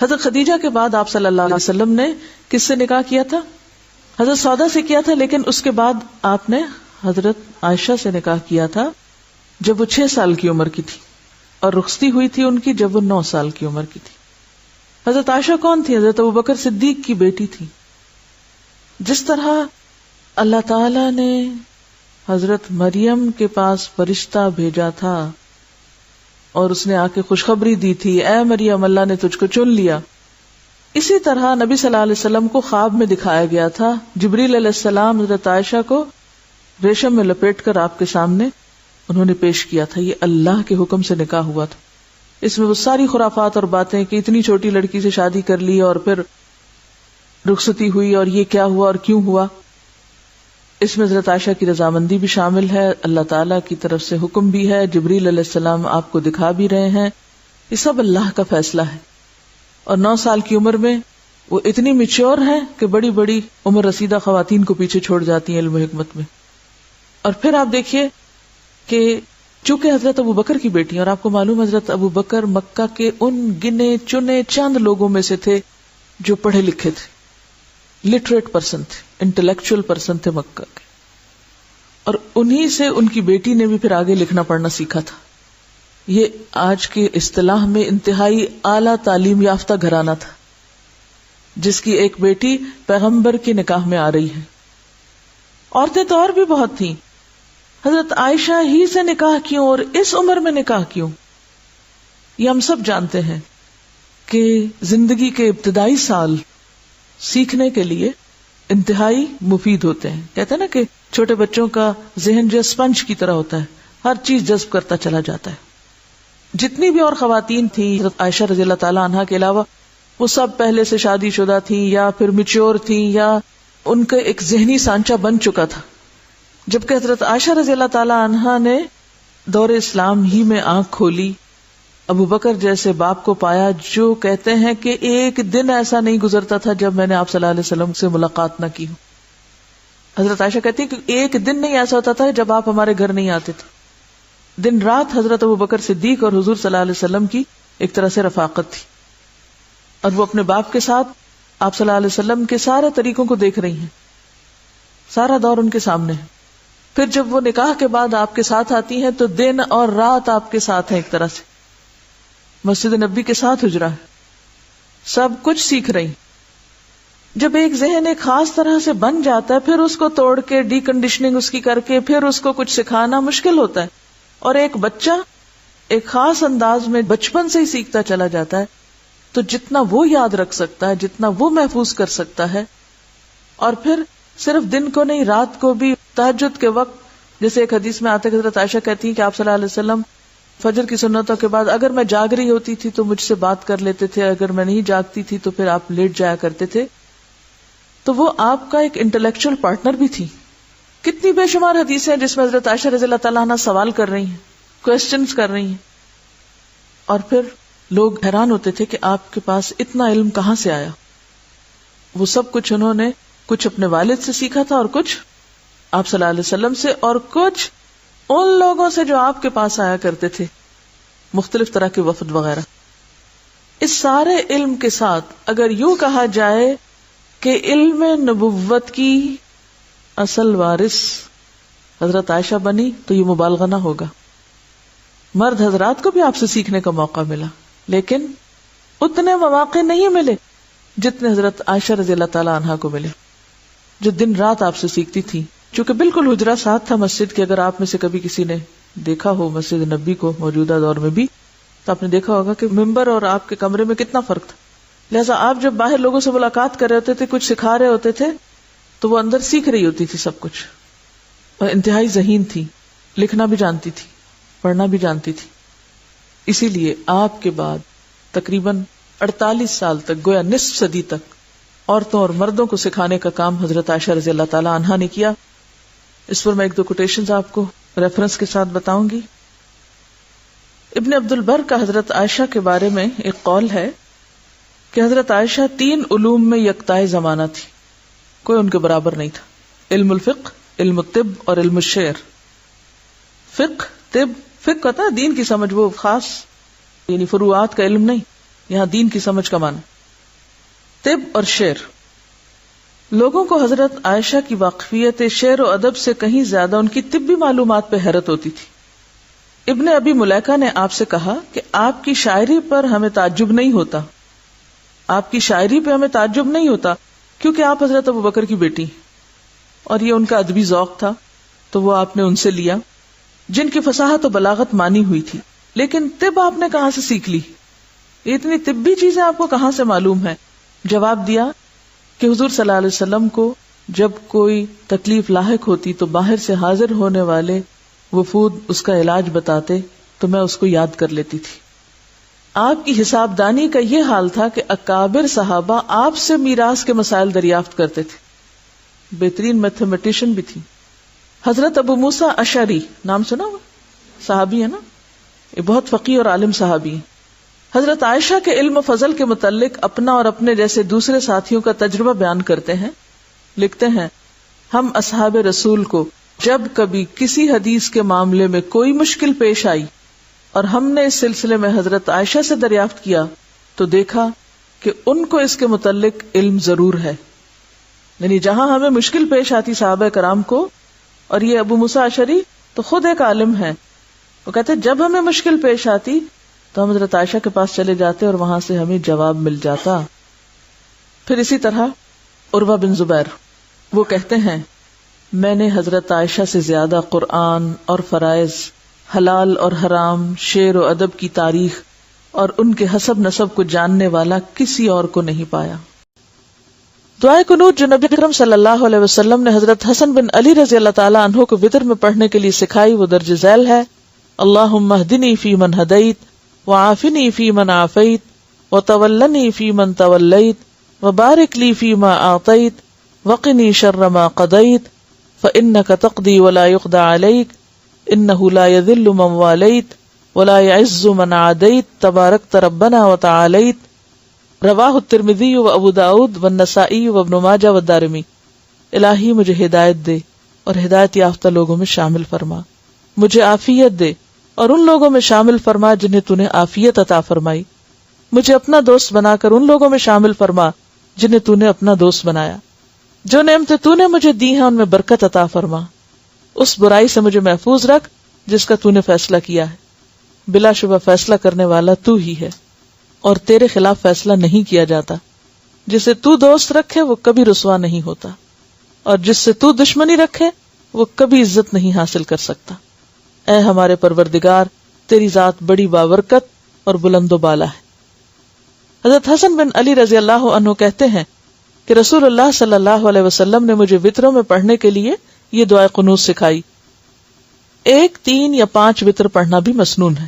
حضرت خدیجہ کے بعد آپ صلی اللہ علیہ وسلم نے کس سے نکاح کیا تھا؟ حضرت سودا سے کیا تھا، لیکن اس کے بعد آپ نے حضرت عائشہ سے نکاح کیا تھا جب وہ 6 سال کی عمر کی تھی، اور رخصتی ہوئی تھی ان کی جب وہ 9 سال کی عمر کی تھی۔ حضرت عائشہ کون تھی؟ حضرت ابوبکر صدیق کی بیٹی تھی۔ جس طرح اللہ تعالی نے حضرت مریم کے پاس فرشتہ بھیجا تھا اور اس نے آ کے خوشخبری دی تھی، اے مریم اللہ نے تجھ کو چن لیا، اسی طرح نبی صلی اللہ علیہ وسلم کو خواب میں دکھایا گیا تھا۔ جبریل علیہ السلام حضرت عائشہ کو ریشم میں لپیٹ کر آپ کے سامنے انہوں نے پیش کیا تھا، یہ اللہ کے حکم سے نکاح ہوا تھا۔ اس میں وہ ساری خرافات اور باتیں کہ اتنی چھوٹی لڑکی سے شادی کر لی اور پھر رخصتی ہوئی اور یہ کیا ہوا اور کیوں ہوا، اس میں حضرت عائشہ کی رضامندی بھی شامل ہے، اللہ تعالیٰ کی طرف سے حکم بھی ہے، جبریل علیہ السلام آپ کو دکھا بھی رہے ہیں، یہ سب اللہ کا فیصلہ ہے۔ اور 9 سال کی عمر میں وہ اتنی میچور ہیں کہ بڑی بڑی عمر رسیدہ خواتین کو پیچھے چھوڑ جاتی ہیں علم و حکمت میں۔ اور پھر آپ دیکھیے کہ چونکہ حضرت ابوبکر کی بیٹی، اور آپ کو معلوم حضرت ابوبکر مکہ کے ان گنے چنے چند لوگوں میں سے تھے جو پڑھے لکھے تھے، لٹریٹ پرسن تھے، انٹلیکچوئل پرسن تھے مکہ کے، اور انہی سے ان کی بیٹی نے بھی پھر آگے لکھنا پڑھنا سیکھا تھا۔ یہ آج کے اصطلاح میں انتہائی اعلیٰ تعلیم یافتہ گھرانہ تھا، جس کی ایک بیٹی پیغمبر کے نکاح میں آ رہی ہے۔ عورتیں تو اور بھی بہت تھیں، حضرت عائشہ ہی سے نکاح کیوں اور اس عمر میں نکاح کیوں؟ یہ ہم سب جانتے ہیں کہ زندگی کے ابتدائی سال سیکھنے کے لیے انتہائی مفید ہوتے ہیں۔ کہتے ہیں نا کہ چھوٹے بچوں کا ذہن جو اسپنج کی طرح ہوتا ہے، ہر چیز جذب کرتا چلا جاتا ہے۔ جتنی بھی اور خواتین تھیں حضرت عائشہ رضی اللہ تعالی عنہا کے علاوہ، وہ سب پہلے سے شادی شدہ تھیں یا پھر میچور تھیں یا ان کا ایک ذہنی سانچہ بن چکا تھا، جبکہ حضرت عائشہ رضی اللہ تعالی عنہا نے دور اسلام ہی میں آنکھ کھولی، ابوبکر جیسے باپ کو پایا جو کہتے ہیں کہ ایک دن ایسا نہیں گزرتا تھا جب میں نے آپ صلی اللہ علیہ وسلم سے ملاقات نہ کی ہو۔ حضرت عائشہ کہتی ہیں کہ ایک دن نہیں ایسا ہوتا تھا جب آپ ہمارے گھر نہیں آتے تھے۔ دن رات حضرت ابوبکر صدیق اور حضور صلی اللہ علیہ وسلم کی ایک طرح سے رفاقت تھی، اور وہ اپنے باپ کے ساتھ آپ صلی اللہ علیہ وسلم کے سارے طریقوں کو دیکھ رہی ہیں، سارا دور ان کے سامنے ہے۔ پھر جب وہ نکاح کے بعد آپ کے ساتھ آتی ہیں تو دن اور رات آپ کے ساتھ ہیں، ایک طرح سے مسجد نبی کے ساتھ حجرہ ہے، سب کچھ سیکھ رہی۔ جب ایک ذہن ایک خاص طرح سے بن جاتا ہے، پھر اس کو توڑ کے ڈی کنڈیشننگ اس کی کر کے پھر اس کو کچھ سکھانا مشکل ہوتا ہے، اور ایک بچہ ایک خاص انداز میں بچپن سے ہی سیکھتا چلا جاتا ہے، تو جتنا وہ یاد رکھ سکتا ہے، جتنا وہ محفوظ کر سکتا ہے، اور پھر صرف دن کو نہیں رات کو بھی تہجد کے وقت، جیسے ایک حدیث میں آتا ہے کہ حضرت عائشہ کہتی ہیں کہ آپ صلی اللہ علیہ وسلم فجر کی سنتوں کے بعد اگر میں جاگ رہی ہوتی تھی تو مجھ سے بات کر لیتے تھے، اگر میں نہیں جاگتی تھی تو پھر آپ لیٹ جایا کرتے تھے۔ تو وہ آپ کا ایک انٹلیکچوئل پارٹنر بھی تھی۔ کتنی بے شمار حدیثیں ہیں جس میں حضرت عائشہ رضی اللہ تعالیٰ عنہ سوال کر رہی ہیں، کوسچنز کر رہی ہیں، اور پھر لوگ حیران ہوتے تھے کہ آپ کے پاس اتنا علم کہاں سے آیا۔ وہ سب کچھ انہوں نے کچھ اپنے والد سے سیکھا تھا، اور کچھ آپ صلی اللہ علیہ وسلم سے، اور کچھ ان لوگوں سے جو آپ کے پاس آیا کرتے تھے، مختلف طرح کے وفد وغیرہ۔ اس سارے علم کے ساتھ اگر یوں کہا جائے کہ علم نبوت کی اصل وارث حضرت عائشہ بنی تو یہ مبالغہ نہ ہوگا۔ مرد حضرات کو بھی آپ سے سیکھنے کا موقع ملا، لیکن اتنے مواقع نہیں ملے جتنے حضرت عائشہ رضی اللہ تعالیٰ عنہا کو ملے، جو دن رات آپ سے سیکھتی تھی۔ چونکہ بالکل حجرہ ساتھ تھا مسجد کے، اگر آپ میں سے کبھی کسی نے دیکھا ہو مسجد نبی کو موجودہ دور میں بھی، تو آپ نے دیکھا ہوگا کہ ممبر اور آپ کے کمرے میں کتنا فرق تھا۔ لہٰذا آپ جب باہر لوگوں سے ملاقات کر رہے ہوتے تھے، کچھ سکھا رہے ہوتے تھے، تو وہ اندر سیکھ رہی ہوتی تھی سب کچھ، اور انتہائی ذہین تھی، لکھنا بھی جانتی تھی، پڑھنا بھی جانتی تھی۔ اسی لیے آپ کے بعد تقریباً 48 سال تک، گویا نصف صدی تک، عورتوں اور مردوں کو سکھانے کا کام حضرت عائشہ رضی اللہ تعالی عنہا نے کیا۔ اس پر میں 1-2 کوٹیشنز آپ کو ریفرنس کے ساتھ بتاؤں گی۔ ابن عبد البر کا حضرت عائشہ کے بارے میں ایک قول ہے کہ حضرت عائشہ 3 علوم میں یکتائے زمانہ تھی، کوئی ان کے برابر نہیں تھا۔ علم الفقہ، علم الطب اور علم الشعر۔ فقہ، طب، فقہ ہوتا ہے دین کی سمجھ، وہ خاص یعنی فروعات کا علم نہیں، یہاں دین کی سمجھ کا معنی. طب اور شعر. لوگوں کو حضرت عائشہ کی واقفیت شعر و ادب سے کہیں زیادہ ان کی طبی معلومات پہ حیرت ہوتی تھی. ابن ابی ملیکہ نے آپ سے کہا کہ آپ کی شاعری پر ہمیں تعجب نہیں ہوتا، آپ کی شاعری پہ ہمیں تعجب نہیں ہوتا کیونکہ آپ حضرت ابوبکر کی بیٹی اور یہ ان کا ادبی ذوق تھا تو وہ آپ نے ان سے لیا جن کی فصاحت و بلاغت مانی ہوئی تھی. لیکن طب آپ نے کہاں سے سیکھ لی؟ اتنی طبی چیزیں آپ کو کہاں سے معلوم ہے؟ جواب دیا کہ حضور صلی اللہ علیہ وسلم کو جب کوئی تکلیف لاحق ہوتی تو باہر سے حاضر ہونے والے وفود اس کا علاج بتاتے تو میں اس کو یاد کر لیتی تھی. آپ کی حساب دانی کا یہ حال تھا کہ اکابر صحابہ آپ سے میراث کے مسائل دریافت کرتے تھے. بہترین میتھمیٹیشین بھی تھی. حضرت ابو موسیٰ اشعری نام سنا ہوا؟ صحابی ہے نا، یہ بہت فقیہ اور عالم صحابی ہیں. حضرت عائشہ کے علم و فضل کے متعلق اپنا اور اپنے جیسے دوسرے ساتھیوں کا تجربہ بیان کرتے ہیں. لکھتے ہیں ہم اصحاب رسول کو جب کبھی کسی حدیث کے معاملے میں کوئی مشکل پیش آئی اور ہم نے اس سلسلے میں حضرت عائشہ سے دریافت کیا تو دیکھا کہ ان کو اس کے متعلق علم ضرور ہے. یعنی جہاں ہمیں مشکل پیش آتی صحابہ کرام کو، اور یہ ابو موسیٰ اشعری تو خود ایک عالم ہے، وہ کہتے جب ہمیں مشکل پیش آتی تو ہم حضرت عائشہ کے پاس چلے جاتے اور وہاں سے ہمیں جواب مل جاتا. پھر اسی طرح عروہ بن زبیر وہ کہتے ہیں میں نے حضرت عائشہ سے زیادہ قرآن اور فرائض، حلال اور حرام، شعر و ادب کی تاریخ اور ان کے حسب نسب کو جاننے والا کسی اور کو نہیں پایا. دعائے قنوت جو نبی اکرم صلی اللہ علیہ وسلم نے حضرت حسن بن علی رضی اللہ تعالی عنہ کو وتر میں پڑھنے کے لیے سکھائی وہ درج ذیل ہے: اللہم اہدنی فی من ہدیت وعافنی فی من عافیت وتولنی فی من تولیت وبارک لی فی ما اعطیت وقنی شر ما قضیت فانک تقضی ولا یقضى علیک انہ لا یذل من والیت ولا یعز من عادیت تبارکت ربنا وتعالیت. رواہ الترمذی و ابو داود والنسائی و ابن ماجہ والدارمی. الہی مجھے ہدایت دے اور ہدایت یافتہ لوگوں میں شامل فرما، مجھے عافیت دے اور ان لوگوں میں شامل فرما جنہیں تو نے عافیت عطا فرمائی، مجھے اپنا دوست بنا کر ان لوگوں میں شامل فرما جنہیں تو نے اپنا دوست بنایا. جو نعمتیں تو نے مجھے دی ہیں ان میں برکت عطا فرما، اس برائی سے مجھے محفوظ رکھ جس کا تو نے فیصلہ کیا ہے. بلا شبہ فیصلہ کرنے والا تو ہی ہے اور تیرے خلاف فیصلہ نہیں کیا جاتا. جسے تو دوست رکھے وہ کبھی رسوا نہیں ہوتا اور جس سے تو دشمنی رکھے وہ کبھی عزت نہیں حاصل کر سکتا. اے ہمارے پروردگار تیری ذات بڑی بابرکت اور بلند و بالا ہے. حضرت حسن بن علی رضی اللہ عنہ کہتے ہیں کہ رسول اللہ صلی اللہ علیہ وسلم نے مجھے وتروں میں پڑھنے کے لیے یہ دعائے قنوت سکھائی. 1، 3 یا 5 وتر پڑھنا بھی مسنون ہے.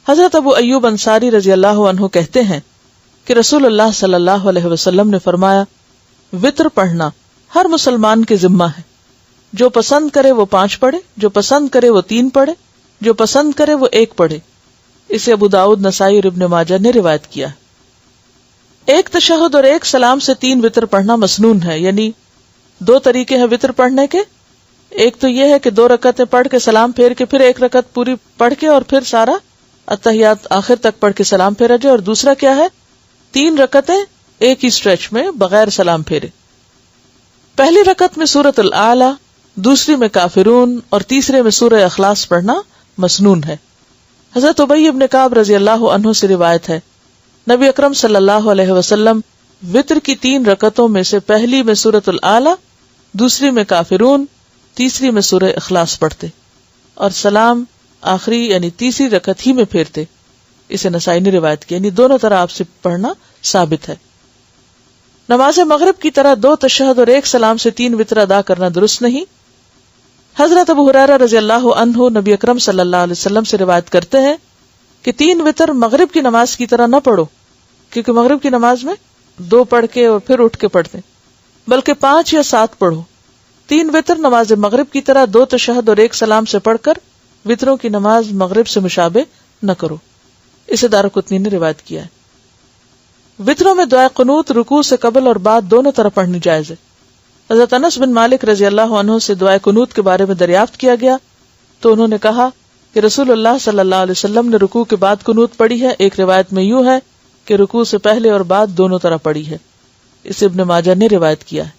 حضرت ابو ایوب انصاری رضی اللہ عنہ کہتے ہیں کہ رسول اللہ صلی اللہ علیہ وسلم نے فرمایا وتر پڑھنا ہر مسلمان کے ذمہ ہے. جو پسند کرے وہ 5 پڑھے، جو پسند کرے وہ 3 پڑھے، جو پسند کرے وہ 1 پڑھے. اسے ابو داؤد، نسائی اور ابن ماجہ نے روایت کیا. 1 تشہد اور 1 سلام سے 3 وتر پڑھنا مسنون ہے. یعنی 2 طریقے ہیں وتر پڑھنے کے. ایک تو یہ ہے کہ 2 رکعتیں پڑھ کے سلام پھیر کے پھر 1 رکعت پوری پڑھ کے اور پھر سارا اتحیات آخر تک پڑھ کے سلام پھیرا جائے. اور دوسرا کیا ہے 3 رکعتیں ایک ہی سٹریچ میں بغیر سلام پھیرے. پہلی رکعت میں سورۃ الاعلی، دوسری میں کافرون اور تیسرے میں سورہ اخلاص پڑھنا مسنون ہے. حضرت ابی ابن کعب رضی اللہ عنہ سے روایت ہے نبی اکرم صلی اللہ علیہ وسلم وتر کی 3 رکعتوں میں سے پہلی میں سورۃ الاعلی، دوسری میں کافرون، تیسری میں سورہ اخلاص پڑھتے اور سلام آخری یعنی تیسری رکعت ہی میں پھیرتے. اسے نسائی نے روایت کیا. یعنی دونوں طرح آپ سے پڑھنا ثابت ہے. نماز مغرب کی طرح 2 تشہد اور 1 سلام سے 3 وتر ادا کرنا درست نہیں. حضرت ابو ہریرہ رضی اللہ عنہ نبی اکرم صلی اللہ علیہ وسلم سے روایت کرتے ہیں کہ 3 وتر مغرب کی نماز کی طرح نہ پڑھو، کیونکہ مغرب کی نماز میں 2 پڑھ کے اور پھر اٹھ کے پڑھتے، بلکہ 5 یا 7 پڑھو. 3 وتر نماز مغرب کی طرح 2 تشہد اور 1 سلام سے پڑھ کر وتروں کی نماز مغرب سے مشابہ نہ کرو. اسے دارقطنی نے روایت کیا ہے. وتروں میں دعائے قنوت رکوع سے قبل اور بعد دونوں طرح پڑھنی جائز ہے. حضرت انس بن مالک رضی اللہ عنہ سے دعائے قنوت کے بارے میں دریافت کیا گیا تو انہوں نے کہا کہ رسول اللہ صلی اللہ علیہ وسلم نے رکوع کے بعد قنوت پڑھی ہے. ایک روایت میں یوں ہے کہ رکوع سے پہلے اور بعد دونوں طرح پڑھی ہے. اسے ابن ماجہ نے روایت کیا ہے.